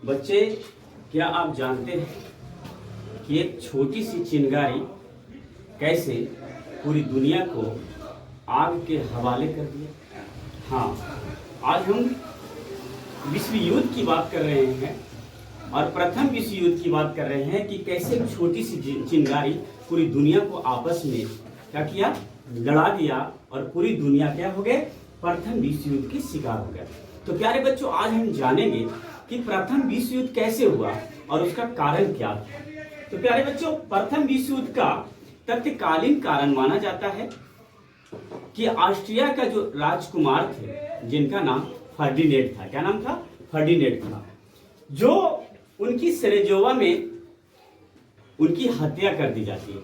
बच्चे, क्या आप जानते हैं कि एक छोटी सी चिंगारी कैसे पूरी दुनिया को आग के हवाले कर दिया? हाँ, आज हम विश्व युद्ध की बात कर रहे हैं और प्रथम विश्व युद्ध की बात कर रहे हैं कि कैसे एक छोटी सी चिंगारी पूरी दुनिया को आपस में क्या किया, लड़ा दिया और पूरी दुनिया क्या हो गए, प्रथम विश्व युद्ध की शिकार हो गया। तो प्यारे बच्चों, आज हम जानेंगे कि प्रथम विश्व युद्ध कैसे हुआ और उसका कारण क्या था। तो प्यारे बच्चों, प्रथम विश्व युद्ध का तत्कालीन कारण माना जाता है कि ऑस्ट्रिया का जो राजकुमार थे, जिनका नाम फर्डिनेंड था। क्या नाम था? फर्डिनेंड था। जो उनकी सेरेजोवा में उनकी हत्या कर दी जाती है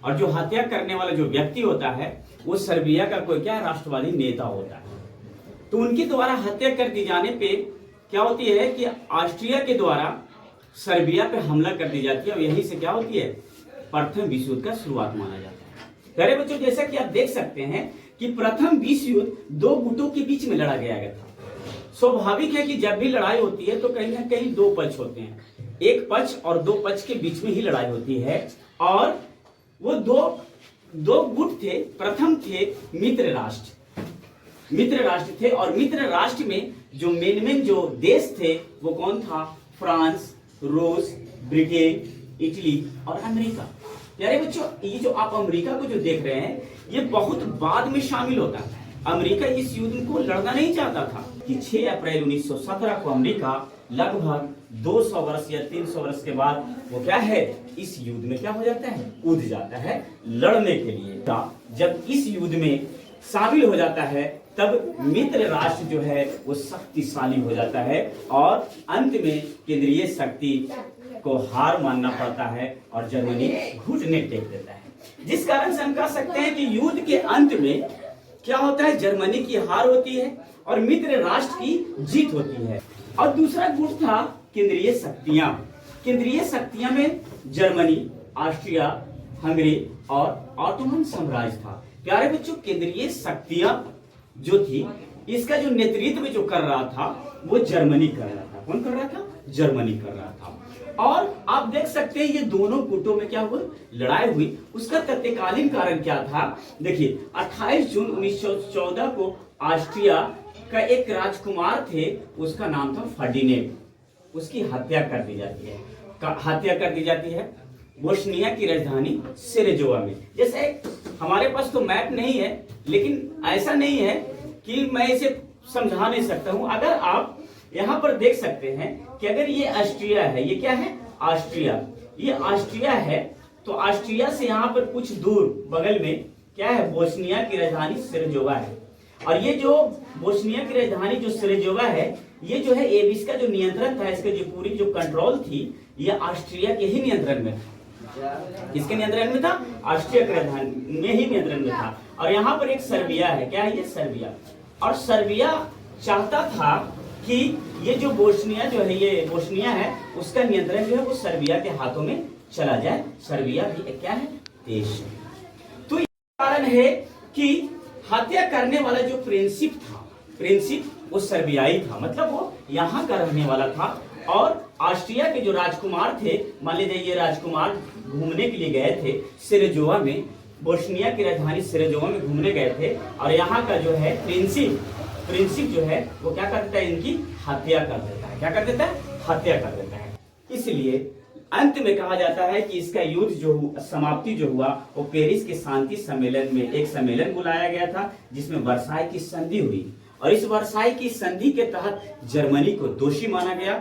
और जो हत्या करने वाला जो व्यक्ति होता है वो सर्बिया का कोई क्या राष्ट्रवादी नेता होता है। तो उनके द्वारा हत्या कर दी जाने पे क्या होती है कि ऑस्ट्रिया के द्वारा सर्बिया पे हमला कर दी जाती है और यहीं से क्या होती है, प्रथम विश्व युद्ध का शुरुआत माना जाता है। प्यारे बच्चों, जैसा कि आप देख सकते हैं कि प्रथम विश्व युद्ध दो गुटों के बीच में लड़ा गया था। स्वाभाविक है कि जब भी लड़ाई होती है तो कहीं ना कहीं दो पक्ष होते हैं, एक पक्ष और दो पक्ष के बीच में ही लड़ाई होती है। और वो दो गुट थे। प्रथम थे मित्र राष्ट्र थे और मित्र राष्ट्र में जो मेन जो देश थे वो कौन था? फ्रांस, रूस, ब्रिटेन, इटली और अमेरिका। प्यारे बच्चों, ये जो आप अमेरिका को जो देख रहे हैं ये बहुत बाद में शामिल होता है। अमेरिका इस युद्ध को लड़ना नहीं चाहता था कि 6 अप्रैल 1917 को अमेरिका लगभग 200 वर्ष या 300 वर्ष के बाद वो क्या है, इस युद्ध में क्या हो जाता है, कूद जाता है लड़ने के लिए। जब इस युद्ध में शामिल हो जाता है तब मित्र राष्ट्र जो है वो शक्तिशाली हो जाता है और अंत में केंद्रीय शक्ति को हार मानना पड़ता है और जर्मनी घुटने टेक देता है। जिस कारण से हम कह सकते हैं कि युद्ध के अंत में क्या होता है, जर्मनी की हार होती है और मित्र राष्ट्र की जीत होती है। और दूसरा गुट था केंद्रीय शक्तियां। केंद्रीय शक्तियां में जर्मनी, ऑस्ट्रिया, हंगरी और ऑटोमन साम्राज्य था। प्यारे बच्चों, केंद्रीय शक्तियां जो थी इसका जो नेतृत्व जो कर रहा था वो जर्मनी कर रहा था। कौन कर रहा था? जर्मनी कर रहा था। और आप देख सकते हैं ये दोनों गुटों में क्या हुआ, लड़ाई हुई। उसका तत्कालीन कारण क्या था? देखिए, 28 जून 1914 को ऑस्ट्रिया का एक राजकुमार थे, उसका नाम था फर्डिनेंड, उसकी हत्या कर दी जाती है बोस्निया की राजधानी सेरेजोवा में। जैसे हमारे पास तो मैप नहीं है, लेकिन ऐसा नहीं है कि मैं इसे समझा नहीं सकता हूं। अगर आप यहां पर देख सकते हैं कि अगर ये ऑस्ट्रिया है, ये क्या है? ऑस्ट्रिया। ये ऑस्ट्रिया है तो ऑस्ट्रिया से यहां पर कुछ दूर बगल में क्या है, बोस्निया की राजधानी सेरेजोवा है। और ये जो बोस्निया की राजधानी जो सेरेजोवा है, ये जो है इसका जो नियंत्रण था, इसका जो पूरी जो कंट्रोल थी, ये ऑस्ट्रिया के ही नियंत्रण में था। किसके नियंत्रण में था? ऑस्ट्रिया के राजधानी में ही नियंत्रण में था। और यहाँ पर एक सर्बिया है। क्या है ये? सर्बिया। और सर्बिया चाहता था कि ये जो बोस्निया जो है, ये बोस्निया है, उसका नियंत्रण जो है वो सर्बिया के हाथों में चला जाए। सर्बिया भी क्या है? देश है। तो ये कारण है कि हत्या करने वाला जो प्रिंसिप वो सर्बियाई था, मतलब वो यहाँ का रहने वाला था। और ऑस्ट्रिया के जो राजकुमार थे, मान लीजिए ये राजकुमार घूमने के लिए गए थे सेरेजोवा में, बोस्निया की राजधानी सेरेजोवा में घूमने गए थे और यहाँ का जो है प्रिंसिप जो है वो क्या कर देता है, इनकी हत्या कर देता है। क्या कर देता है? हत्या कर देता है। इसलिए अंत में कहा जाता है कि इसका युद्ध जो समाप्ति जो हुआ वो पेरिस के शांति सम्मेलन में एक सम्मेलन बुलाया गया था जिसमें वर्साई की संधि हुई। और इस वर्साई की संधि के तहत जर्मनी को दोषी माना गया